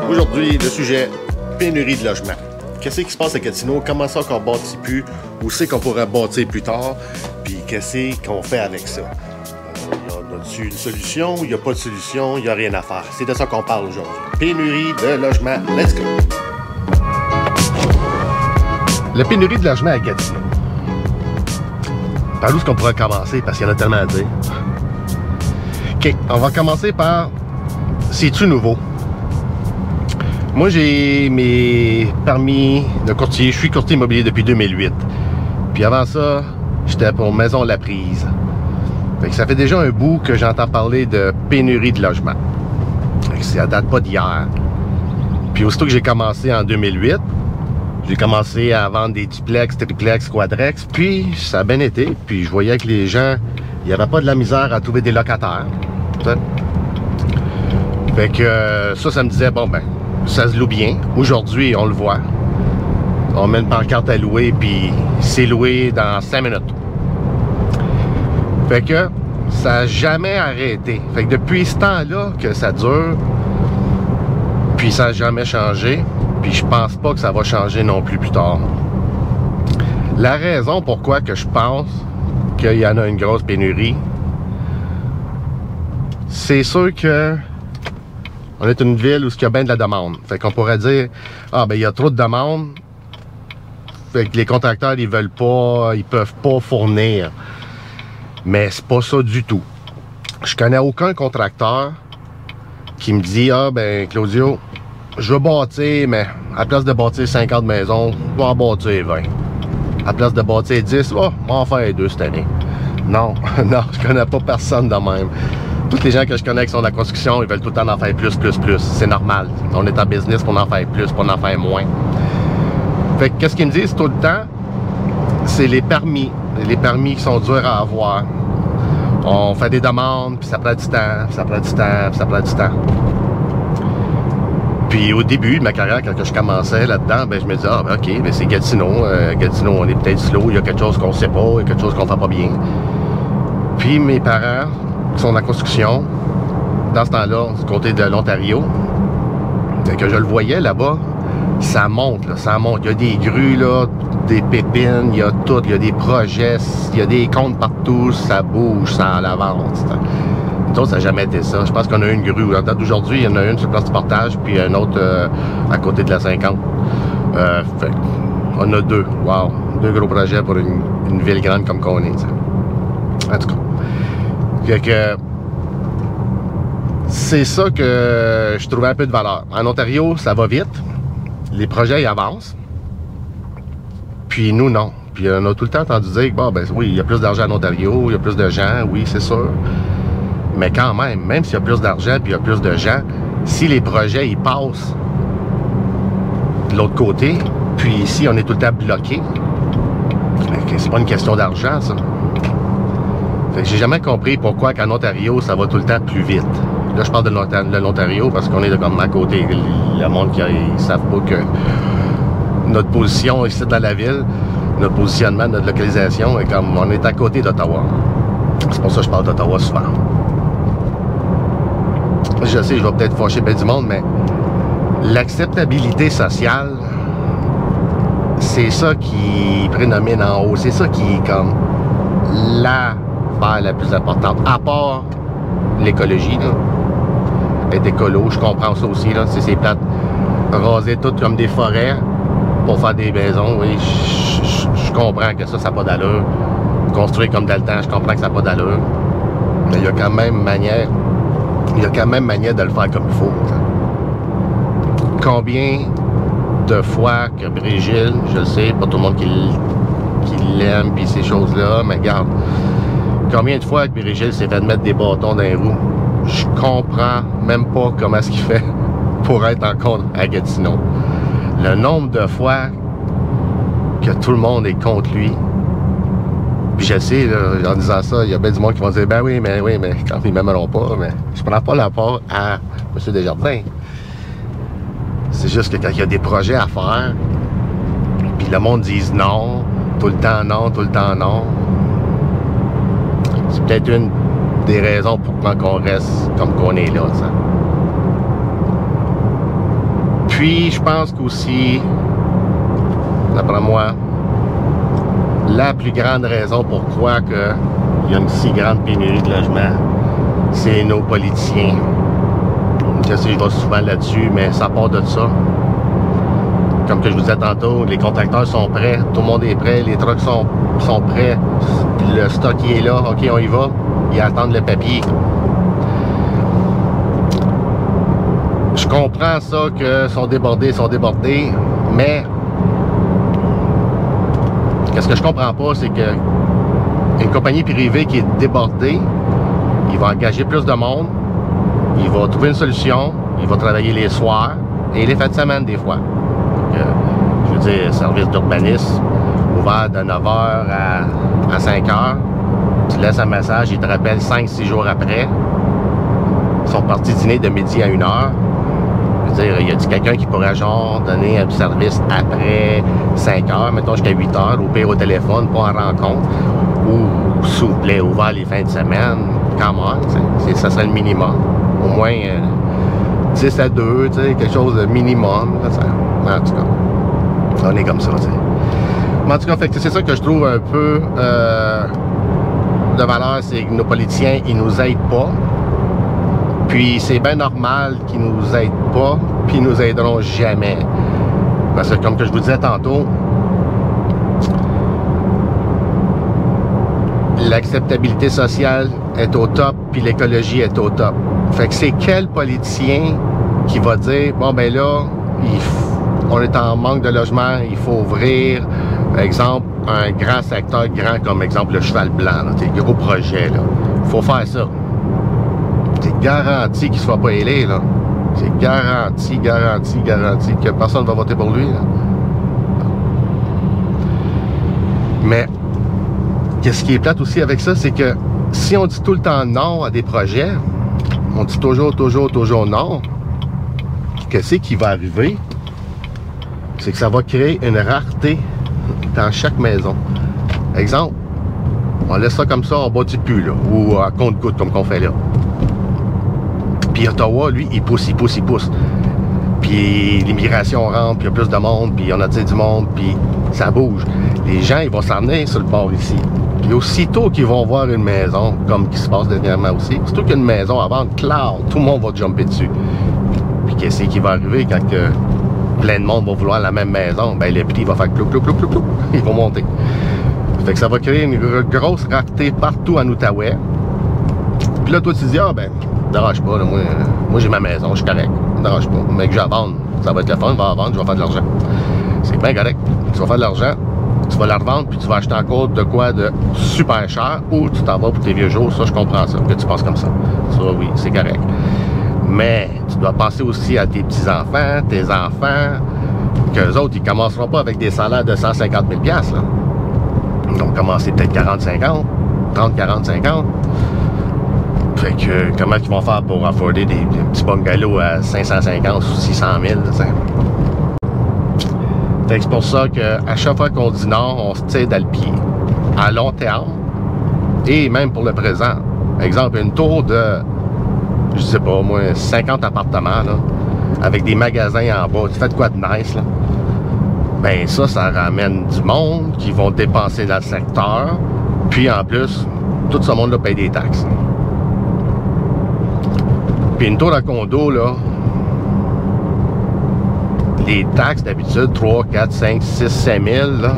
Aujourd'hui, le sujet pénurie de logement. Qu'est-ce qui se passe à Gatineau? Comment ça qu'on bâtit plus? Où c'est qu'on pourrait bâtir plus tard? Puis qu'est-ce qu'on fait avec ça? Y a-t-il une solution? Il n'y a pas de solution? Il n'y a rien à faire. C'est de ça qu'on parle aujourd'hui. Pénurie de logement. Let's go! La pénurie de logement à Gatineau. Par où est-ce qu'on pourrait commencer? Parce qu'il y en a tellement à dire. OK, on va commencer par... C'est-tu nouveau? Moi, j'ai mes permis de courtier. Je suis courtier immobilier depuis 2008. Puis avant ça, j'étais pour Maison La Prise. Fait que ça fait déjà un bout que j'entends parler de pénurie de logement. Ça date pas d'hier. Puis aussitôt que j'ai commencé en 2008, j'ai commencé à vendre des duplex, triplex, quadrex. Puis ça a bien été. Puis je voyais que les gens, il n'y avait pas de la misère à trouver des locataires. T'sais. Fait que ça me disait, bon ben, ça se loue bien. Aujourd'hui, on le voit. On met une pancarte à louer, puis c'est loué dans 5 minutes. Fait que ça n'a jamais arrêté. Fait que depuis ce temps-là que ça dure, puis ça n'a jamais changé, puis je pense pas que ça va changer non plus tard. La raison pourquoi que je pense qu'il y en a une grosse pénurie, c'est sûr que on est une ville où il y a bien de la demande. Fait qu'on pourrait dire, ah ben il y a trop de demande. Fait que les contracteurs, ils veulent pas, ils peuvent pas fournir. Mais c'est pas ça du tout. Je connais aucun contracteur qui me dit, ah ben Claudio, je veux bâtir, mais à place de bâtir 50 maisons, je vais en bâtir 20. À place de bâtir 10, oh, je vais en faire 2 cette année. Non, non, je connais pas personne de même. Tous les gens que je connais qui sont de la construction, ils veulent tout le temps en faire plus. C'est normal. On est en business pour en faire plus, pour en faire moins. Fait que qu'est-ce qu'ils me disent tout le temps? C'est les permis. Les permis qui sont durs à avoir. On fait des demandes, puis ça prend du temps, puis ça prend du temps, puis ça prend du temps. Puis au début de ma carrière, quand je commençais là-dedans, ben, je me disais, ah ben ok, ben, c'est Gatineau. Gatineau, on est peut-être slow, il y a quelque chose qu'on sait pas, il y a quelque chose qu'on fait pas bien. Puis mes parents, qui sont dans la construction, dans ce temps-là, du côté de l'Ontario, que je le voyais là-bas, ça monte, là, ça monte. Il y a des grues, là, des pépines, il y a tout, il y a des projets, il y a des comptes partout, ça bouge, ça en avance. Nous autres, ça n'a jamais été ça. Je pense qu'on a une grue. En date d'aujourd'hui, il y en a une sur le place du portage, puis une autre à côté de la 50. Fait, on a 2. Wow! 2 gros projets pour une ville grande comme qu'on est. T'sais. En tout cas. Fait que c'est ça que je trouvais un peu de valeur. En Ontario, ça va vite. Les projets, ils avancent. Puis nous, non. Puis on a tout le temps entendu dire que, bon, ben oui, il y a plus d'argent en Ontario, il y a plus de gens, oui, c'est sûr. Mais quand même s'il y a plus d'argent puis il y a plus de gens, si les projets, ils passent de l'autre côté, puis ici, on est tout le temps bloqué, c'est pas une question d'argent, ça. Fait que j'ai jamais compris pourquoi qu'en Ontario, ça va tout le temps plus vite. Là, je parle de l'Ontario parce qu'on est comme à côté. Le monde qui ne savent pas que notre position ici dans la ville, notre positionnement, notre localisation est comme on est à côté d'Ottawa. C'est pour ça que je parle d'Ottawa souvent. Je sais, je vais peut-être fâcher bien du monde, mais l'acceptabilité sociale, c'est ça qui prédomine en haut. C'est ça qui est comme la plus importante. À part l'écologie, là. Être écolo, je comprends ça aussi, là. C'est plate. Raser tout comme des forêts pour faire des maisons, oui, je comprends que ça n'a pas d'allure. Construire comme dans le temps, je comprends que ça n'a pas d'allure. Mais il y a quand même manière. Il y a quand même manière de le faire comme il faut. T'sais. Combien de fois que Brigitte, je le sais, pas tout le monde qui l'aime, puis ces choses-là, mais regarde, combien de fois que Brigitte s'est fait mettre des bâtons dans les roues? Je comprends même pas comment est-ce qu'il fait pour être encore à Gatineau. Le nombre de fois que tout le monde est contre lui. Puis je sais, là, en disant ça, il y a bien du monde qui vont dire, ben oui, mais quand ils m'aimeront pas, mais je prends pas la part à M. Desjardins. C'est juste que quand il y a des projets à faire, puis le monde dise non, tout le temps non, tout le temps non. C'est peut-être une des raisons pour qu'on reste comme qu'on est là, ça. Puis, je pense qu'aussi, d'après moi, la plus grande raison pourquoi il y a une si grande pénurie de logements, c'est nos politiciens. Je sais, je vais souvent là-dessus, mais ça part de ça. Comme que je vous disais tantôt, les contracteurs sont prêts, tout le monde est prêt, les trucks sont prêts, le stock il est là, ok, on y va, ils attendent le papier. Je comprends ça que sont débordés, mais qu'est-ce que je comprends pas, c'est que une compagnie privée qui est débordée, il va engager plus de monde, il va trouver une solution, il va travailler les soirs et les fins de semaine des fois. Je veux dire, service d'urbanisme, ouvert de 9h à 5h. Tu laisses un message, ils te rappellent 5-6 jours après. Ils sont partis dîner de midi à 1h. Je veux dire, y a-t-il quelqu'un qui pourrait genre donner un service après 5h, mettons jusqu'à 8h, au pire au téléphone, pas en rencontre, ou s'il vous plaît, ouvert les fins de semaine, quand même, ça serait le minimum. Au moins 10 à 2, quelque chose de minimum. Là, en tout cas, on est comme ça. Mais en tout cas, c'est ça que je trouve un peu de valeur, c'est que nos politiciens, ils nous aident pas. Puis c'est bien normal qu'ils nous aident pas, puis ils nous aideront jamais. Parce que comme que je vous disais tantôt, l'acceptabilité sociale est au top, puis l'écologie est au top. Fait que c'est quel politicien qui va dire, bon ben là, on est en manque de logement, il faut ouvrir, par exemple, un grand secteur, grand comme exemple le Cheval Blanc, des gros projets, là. Il faut faire ça. C'est garanti qu'il ne soit pas ailé, là. C'est garanti que personne ne va voter pour lui, là. Mais, qu'est-ce qui est plate aussi avec ça, c'est que si on dit tout le temps non à des projets, on dit toujours non, qu'est-ce qui va arriver? C'est que ça va créer une rareté dans chaque maison. Exemple, on laisse ça comme ça, on bâtit plus, là, ou à compte-goutte, comme qu'on fait là. Puis Ottawa, lui, il pousse. Puis l'immigration rentre, puis il y a plus de monde, puis on attire du monde, puis ça bouge. Les gens, ils vont s'en venir sur le bord ici. Puis aussitôt qu'ils vont voir une maison, comme qui se passe dernièrement aussi, aussitôt qu'il y a une maison à vendre, clair, tout le monde va jumper dessus. Puis qu'est-ce qui va arriver quand plein de monde va vouloir la même maison? Ben le prix va faire clou, ils vont monter. Fait que ça va créer une grosse rareté partout en Outaouais. Puis là, toi, tu dis, ah ben, dérange pas, là, moi j'ai ma maison, je suis correct, dérange pas. Mais que j'ai à vendre, ça va être le fun, je vais la vendre, je vais faire de l'argent. C'est bien correct. Tu vas faire de l'argent, tu vas la revendre, puis tu vas acheter encore de quoi de super cher, ou tu t'en vas pour tes vieux jours, ça, je comprends ça, que tu penses comme ça. Ça, oui, c'est correct. Mais tu dois penser aussi à tes petits-enfants, tes enfants, qu'eux autres, ils commenceront pas avec des salaires de 150 000 $, là. Ils vont commencer peut-être 40-50, 30-40-50. Fait que, comment ils vont faire pour afforder des petits bungalows à 550 ou 600 000, t'sais? Fait que c'est pour ça qu'à chaque fois qu'on dit non, on se tire dans le pied. À long terme, et même pour le présent. Exemple, une tour de, je sais pas, moi, 50 appartements, là, avec des magasins en bas. Tu fais de quoi de nice, là? Ben ça ramène du monde qui vont dépenser dans le secteur. Puis en plus, tout ce monde-là paye des taxes. Puis une tour à condo, là, les taxes d'habitude, 3, 4, 5, 6, 5 000, là,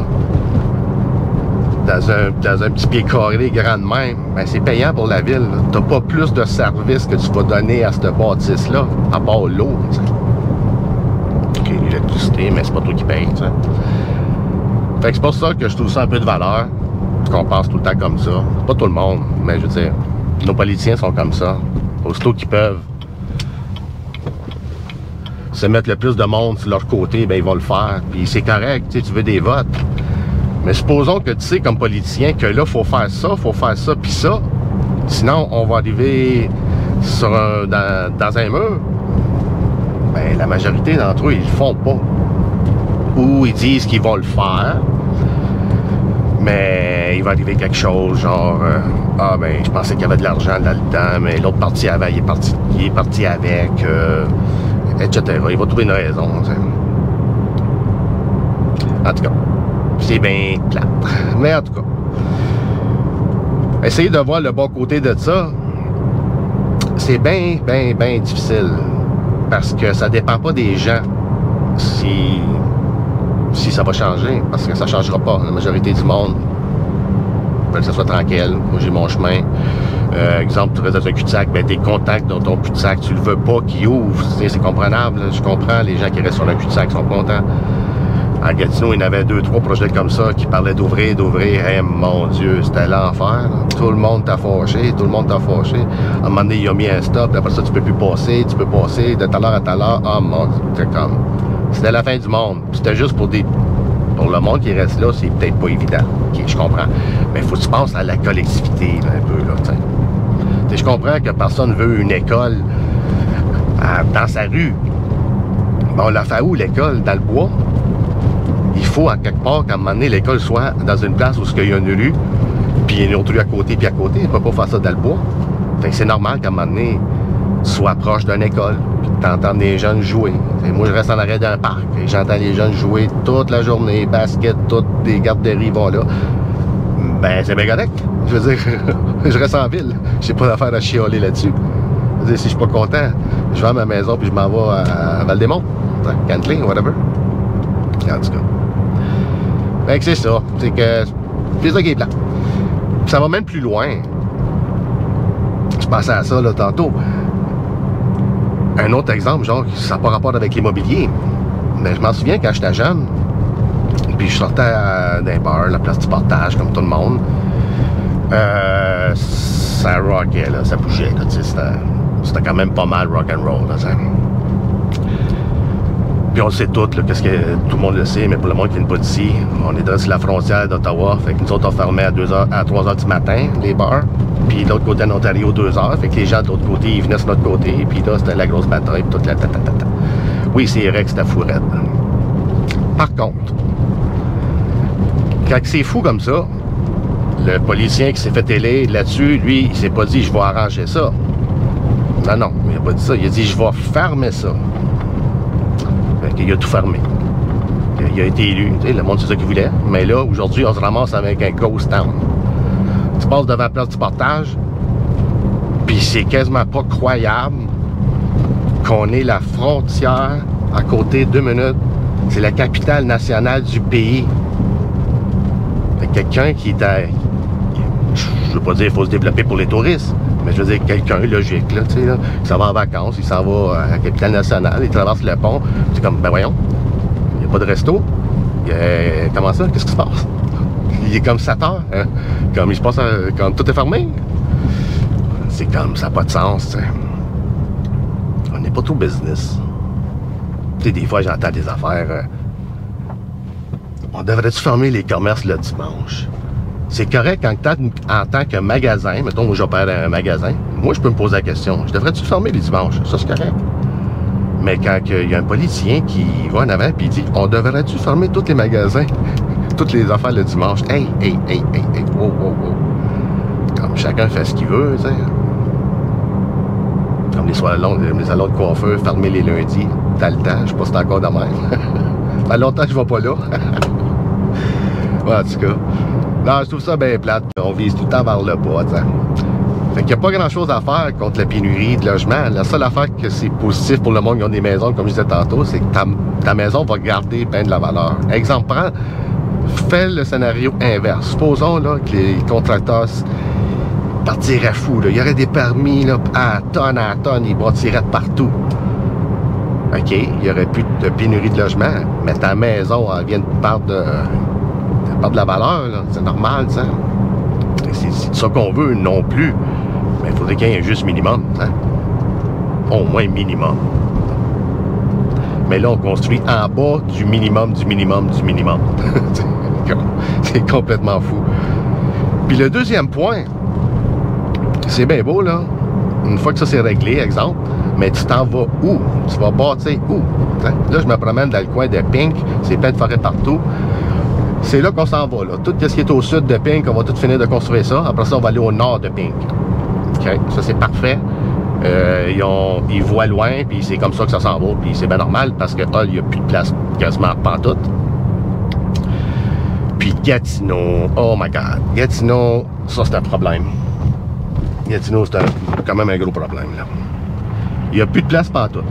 dans un petit pied carré grand de même, ben c'est payant pour la ville. T'as pas plus de services que tu vas donner à cette bâtisse-là, à part l'eau. OK, l'électricité, mais c'est pas toi qui paye, t'sais. Fait que c'est pour ça que je trouve ça un peu de valeur, qu'on pense tout le temps comme ça. C'est pas tout le monde, mais je veux dire, nos politiciens sont comme ça. Aussitôt qu'ils peuvent se mettre le plus de monde sur leur côté, ben ils vont le faire. Puis c'est correct, tu sais, tu veux des votes. Mais supposons que tu sais comme politicien que là, faut faire ça, puis ça. Sinon, on va arriver sur dans un mur. Ben la majorité d'entre eux, ils le font pas. Ou ils disent qu'ils vont le faire. Mais il va arriver quelque chose, genre, ah ben, je pensais qu'il y avait de l'argent là-dedans, mais l'autre parti avait, il est parti avec, etc. Il va trouver une raison. T'sais. En tout cas, c'est bien plate. Mais en tout cas, essayez de voir le bon côté de ça. C'est bien difficile. Parce que ça dépend pas des gens si ça va changer. Parce que ça changera pas. La majorité du monde veut que ça soit tranquille. Moi, j'ai mon chemin. Exemple, tu restes dans un cul-de-sac, ben, tes contacts dans ton cul-de-sac, tu le veux pas qu'il ouvre. C'est comprenable. Là. Je comprends. Les gens qui restent sur un cul-de-sac sont contents. À Gatineau, il y en avait 2-3 projets comme ça qui parlaient d'ouvrir. Eh, mon Dieu, c'était l'enfer. Tout le monde t'a fâché. À un moment donné, il a mis un stop. Après ça, tu peux plus passer. Tu peux passer de telle heure à telle heure. Ah, mon Dieu, c'était la fin du monde. C'était juste pour le monde qui reste là, c'est peut-être pas évident. Okay, je comprends. Mais il faut que tu penses à la collectivité, là, un peu, là, t'sais. Je comprends que personne veut une école dans sa rue. Mais on l'a fait où, l'école? Dans le bois? Il faut, à quelque part, qu'à un moment donné, l'école soit dans une place où il y a une rue, puis il y a une autre rue à côté, puis à côté. Il ne peut pas faire ça dans le bois. Fait que c'est normal qu'à un moment donné, tu sois proche d'une école, puis que tu entends des jeunes jouer. T'sais, moi, je reste en arrêt d'un parc, et j'entends les jeunes jouer toute la journée, basket, toutes les garderies vont là. Ben, c'est bien correct. Je veux dire, je reste en ville. J'ai pas d'affaire à chialer là-dessus. Je veux dire, si je suis pas content, je vais à ma maison, puis je m'en vais à Val-des-Monts, Cantley, whatever. En tout cas. Fait que c'est ça. C'est que c'est ça qui est plat. Ça va même plus loin. Je pensais à ça là tantôt. Un autre exemple, genre, ça n'a pas rapport avec l'immobilier. Mais je m'en souviens quand j'étais jeune. Puis je sortais d'un bar, la place du Portage, comme tout le monde. Ça rockait, là, ça bougeait. C'était quand même pas mal rock'n'roll. Puis on le sait tout, qu'est-ce que tout le monde le sait, mais pour le monde qui n'est pas d'ici, on est sur la frontière d'Ottawa, fait que nous autres on fermait à 3h du matin, les bars, puis de l'autre côté en Ontario 2h, fait que les gens de l'autre côté, ils venaient sur notre côté, puis là c'était la grosse bataille, puis toute la tatatata. Oui, c'est vrai que c'était fourette. Par contre, quand c'est fou comme ça, le policier qui s'est fait élire là-dessus, lui, il s'est pas dit je vais arranger ça. Non, il a pas dit ça, il a dit je vais fermer ça. Il a tout fermé. Il a été élu. Le monde, c'est ça qu'il voulait. Mais là, aujourd'hui, on se ramasse avec un ghost town. Tu passes devant la place du Portage, puis c'est quasiment pas croyable qu'on ait la frontière à côté, 2 minutes. C'est la capitale nationale du pays. Quelqu'un qui est je veux pas dire qu'il faut se développer pour les touristes, mais je veux dire quelqu'un logique, là, tu sais, là, qui s'en va en vacances, il s'en va à la capitale nationale, il traverse le pont, c'est comme, ben voyons, il n'y a pas de resto, comment ça, qu'est-ce qui se passe? Il est comme 7 heures, hein? Comme il se passe, comme tout est fermé. C'est comme, ça n'a pas de sens, tu sais. On n'est pas tout business. Tu sais, des fois, j'entends des affaires, on devrait-tu fermer les commerces le dimanche? C'est correct en tant que magasin, mettons, moi j'opère un magasin, moi je peux me poser la question, je devrais-tu fermer les dimanches? Ça c'est correct. Mais quand il y a un politicien qui va en avant et il dit, on devrait-tu fermer tous les magasins, toutes les affaires le dimanche? Hey, wow. Comme chacun fait ce qu'il veut, tu sais. Comme les salons de coiffeur fermés les lundis, t'as le temps, je sais pas si c'est encore de même. Ça fait longtemps que je vais pas là. Ouais, en tout cas. Non, je trouve ça bien plate. On vise tout le temps vers le bas, t'sais. Fait qu'il n'y a pas grand-chose à faire contre la pénurie de logement. La seule affaire que c'est positif pour le monde qui ont des maisons, comme je disais tantôt, c'est que ta maison va garder bien de la valeur. Exemple, fais le scénario inverse. Supposons là, que les contracteurs partiraient fous. Là. Il y aurait des permis là, à tonnes, ils bâtiraient de partout. OK, il n'y aurait plus de pénurie de logement, mais ta maison, elle vient de perdre de la valeur, c'est normal, ça. C'est ça qu'on veut non plus. Mais il faudrait qu'il y ait un juste minimum, hein? Au moins minimum. Mais là, on construit en bas du minimum. C'est complètement fou. Puis le deuxième point, c'est bien beau, là. Une fois que ça c'est réglé, exemple, mais tu t'en vas où? Tu vas bâtir où? Hein? Là, je me promène dans le coin de Pink, c'est plein de forêts partout. C'est là qu'on s'en va, là. Tout ce qui est au sud de Pink, on va tout finir de construire ça. Après ça, on va aller au nord de Pink. OK? Ça, c'est parfait. Ils voient loin, puis c'est comme ça que ça s'en va, puis c'est bien normal, parce que il n'y a plus de place quasiment pantoute. Puis Gatineau, oh my God, Gatineau, ça c'est un problème. Gatineau, c'est quand même un gros problème, là. Il n'y a plus de place pantoute.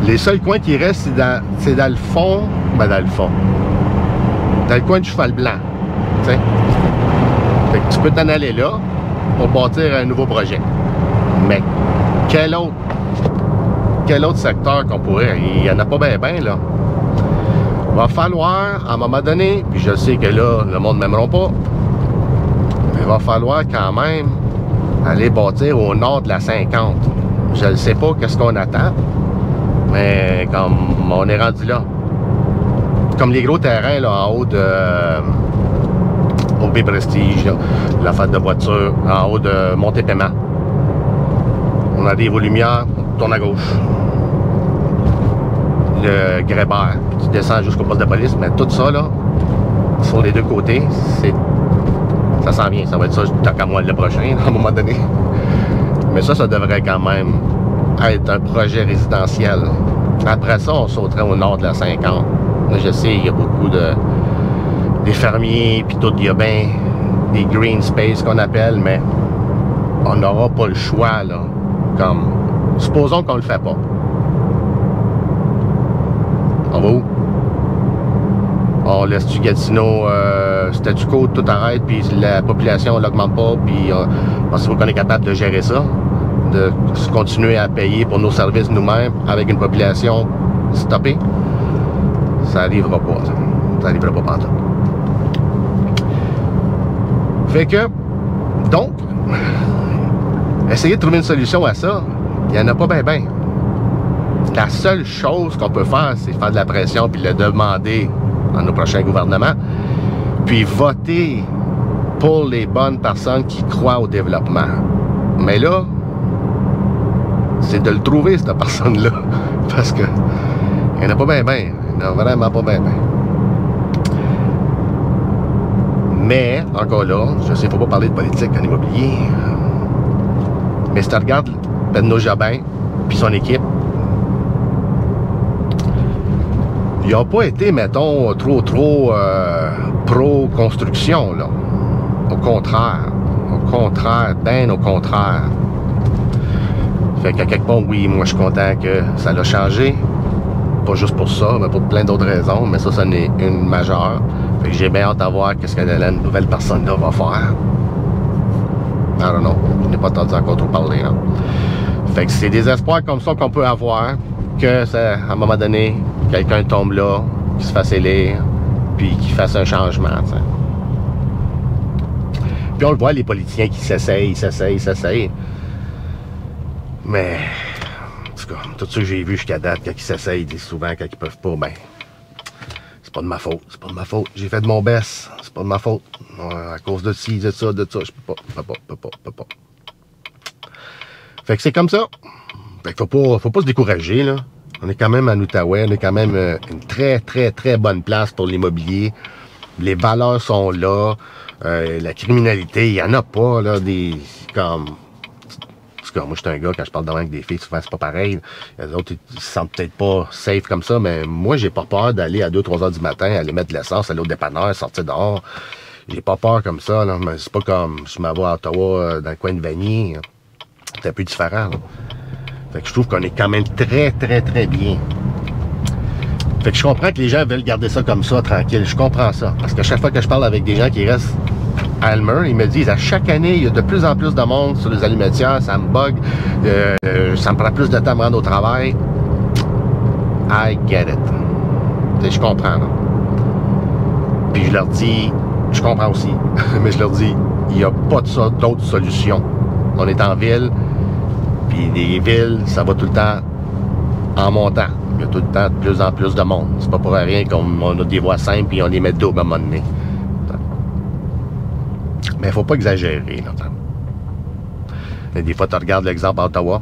Les seuls coins qui restent, c'est dans le fond, ben dans le fond. Dans le coin du Cheval Blanc, tu sais. Fait que tu peux t'en aller là pour bâtir un nouveau projet. Mais quel autre secteur qu'on pourrait? Il n'y en a pas bien, là. Il va falloir, à un moment donné, puis je sais que là, le monde ne m'aimera pas, mais il va falloir quand même aller bâtir au nord de la 50. Je ne sais pas qu'est-ce qu'on attend, mais comme on est rendu là. Comme les gros terrains là, en haut de au B-Prestige, la fête de voiture, en haut de Montépaiement. On arrive aux Lumières, on tourne à gauche. Le Grébert, tu descends jusqu'au poste de police, mais tout ça, là, sur les deux côtés, ça s'en vient. Ça va être ça, tant qu'à moi, le prochain, à un moment donné. Mais ça devrait quand même être un projet résidentiel. Après ça, on sauterait au nord de la 50. Là, je sais, il y a beaucoup des fermiers, puis tout, il y a bien des green space qu'on appelle, mais on n'aura pas le choix, là. Comme, supposons qu'on le fait pas. On va où? On laisse du Gatineau statu quo, tout arrête, puis la population l'augmente pas, puis pensez-vous qu'on est capable de gérer ça? De continuer à payer pour nos services nous-mêmes avec une population stoppée? Ça n'arrivera pas, ça. Ça n'arrivera pas pantoute. Fait que, donc, essayer de trouver une solution à ça, il n'y en a pas bien. La seule chose qu'on peut faire, c'est faire de la pression puis le demander à nos prochains gouvernements, puis voter pour les bonnes personnes qui croient au développement. Mais là, c'est de le trouver, cette personne-là, parce que il n'y en a pas bien. Il n'y en a vraiment pas bien. Mais, encore là, je sais, il ne faut pas parler de politique en immobilier, mais si tu regardes Benoît Jobin puis son équipe, ils n'ont pas été, mettons, trop pro-construction, là. Au contraire, bien au contraire. Fait qu'à quelque part, oui, moi, je suis content que ça l'a changé. Pas juste pour ça, mais pour plein d'autres raisons. Mais ça n'est une majeure. Fait que j'ai bien hâte à voir qu'est-ce que la nouvelle personne-là va faire. I don't know. Je n'ai pas entendu encore trop parler, hein. Fait que c'est des espoirs comme ça qu'on peut avoir, que ça, à un moment donné, quelqu'un tombe là, qui se fasse élire, puis qui fasse un changement, t'sais. Puis on le voit, les politiciens qui s'essayent. Mais, en tout cas, tout ce que j'ai vu jusqu'à date, quand ils s'essayent, souvent, quand ils peuvent pas, ben, c'est pas de ma faute. J'ai fait de mon best, c'est pas de ma faute. À cause de ci, de ça, je peux pas. Fait que c'est comme ça. Fait que faut pas se décourager, là. On est quand même en Outaouais, on est quand même une très bonne place pour l'immobilier. Les valeurs sont là. La criminalité, il n'y en a pas, là, comme... En tout cas, moi, je suis un gars, quand je parle avec des filles, souvent, c'est pas pareil. Les autres, ils se sentent peut-être pas safe comme ça, mais moi, j'ai pas peur d'aller à 2-3 heures du matin, aller mettre de l'essence, aller au dépanneur, sortir dehors. J'ai pas peur comme ça, là. Mais c'est pas comme je m'en vais à Ottawa, dans le coin de Vanier. C'est un peu différent, là. Fait que je trouve qu'on est quand même très bien. Fait que je comprends que les gens veulent garder ça comme ça, tranquille. Je comprends ça. Parce que chaque fois que je parle avec des gens qui restent à Elmer, ils me disent à chaque année, il y a de plus en plus de monde sur les allumetières, ça me bug, ça me prend plus de temps à me rendre au travail. I get it. T'sais, je comprends, là. Puis je leur dis, je comprends aussi, mais je leur dis, il n'y a pas d'autre solution. On est en ville, puis les villes, ça va tout le temps en montant. Il y a tout le temps de plus en plus de monde. C'est pas pour rien qu'on a des voies simples puis on les met double à un moment donné. Mais il faut pas exagérer, là. Et des fois, tu regardes l'exemple à Ottawa.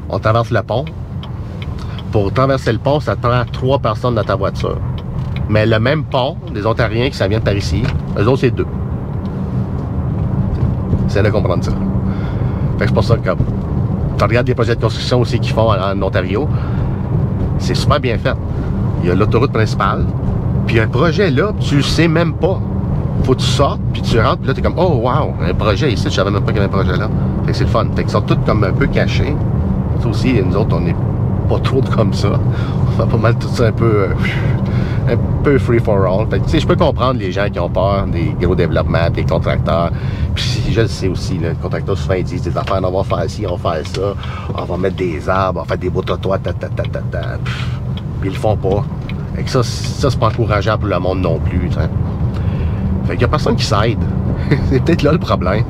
On traverse le pont. Pour traverser le pont, ça te prend 3 personnes dans ta voiture. Mais le même pont, des Ontariens qui ça vient de par ici, eux autres, c'est 2. C'est de comprendre ça. Fait que c'est pour ça que tu regardes les projets de construction aussi qu'ils font en Ontario, c'est super bien fait. Il y a l'autoroute principale, puis un projet là, tu le sais même pas. Faut que tu sortes, puis tu rentres, puis là, t'es comme, oh wow, un projet ici, je savais même pas qu'il y avait un projet là. Fait que c'est le fun. Fait qu'ils sont tous comme un peu cachés. Ça aussi, nous autres, on n'est pas trop comme ça. On fait pas mal tout ça un peu free for all. Fait que, tu sais, je peux comprendre les gens qui ont peur des gros développements, des contracteurs. Puis je le sais aussi, là, les contracteurs souvent ils disent des affaires, on va faire ci, on va faire ça, on va mettre des arbres, on va faire des beaux trottoirs, Puis ils le font pas. Fait que ça c'est pas encourageant pour le monde non plus, t'sais. Fait qu'il y a personne qui s'aide. C'est peut-être là le problème.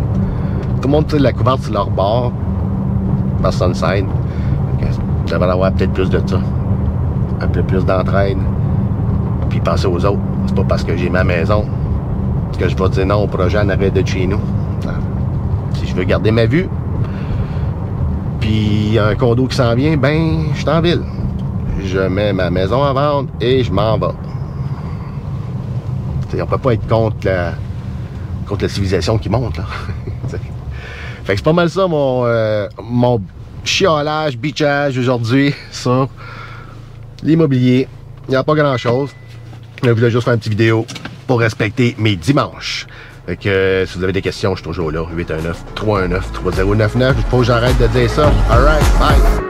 Tout le monde tire la couverte sur leur bord. Personne s'aide. Il devrait y avoir peut-être plus de ça. Un peu plus d'entraide. Puis penser aux autres. C'est pas parce que j'ai ma maison que je vais dire non au projet en arrêt de chez nous. Si je veux garder ma vue, puis il y a un condo qui s'en vient, ben, je suis en ville. Je mets ma maison à vendre et je m'en vais. T'sais, on peut pas être contre la civilisation qui monte, là. Fait que c'est pas mal ça mon chiolage, bitchage aujourd'hui sur l'immobilier. Il n'y a pas grand chose. Je voulais juste faire une petite vidéo pour respecter mes dimanches. Fait que si vous avez des questions, je suis toujours là. 819-319-3099. Il faut que j'arrête de dire ça. Alright, bye!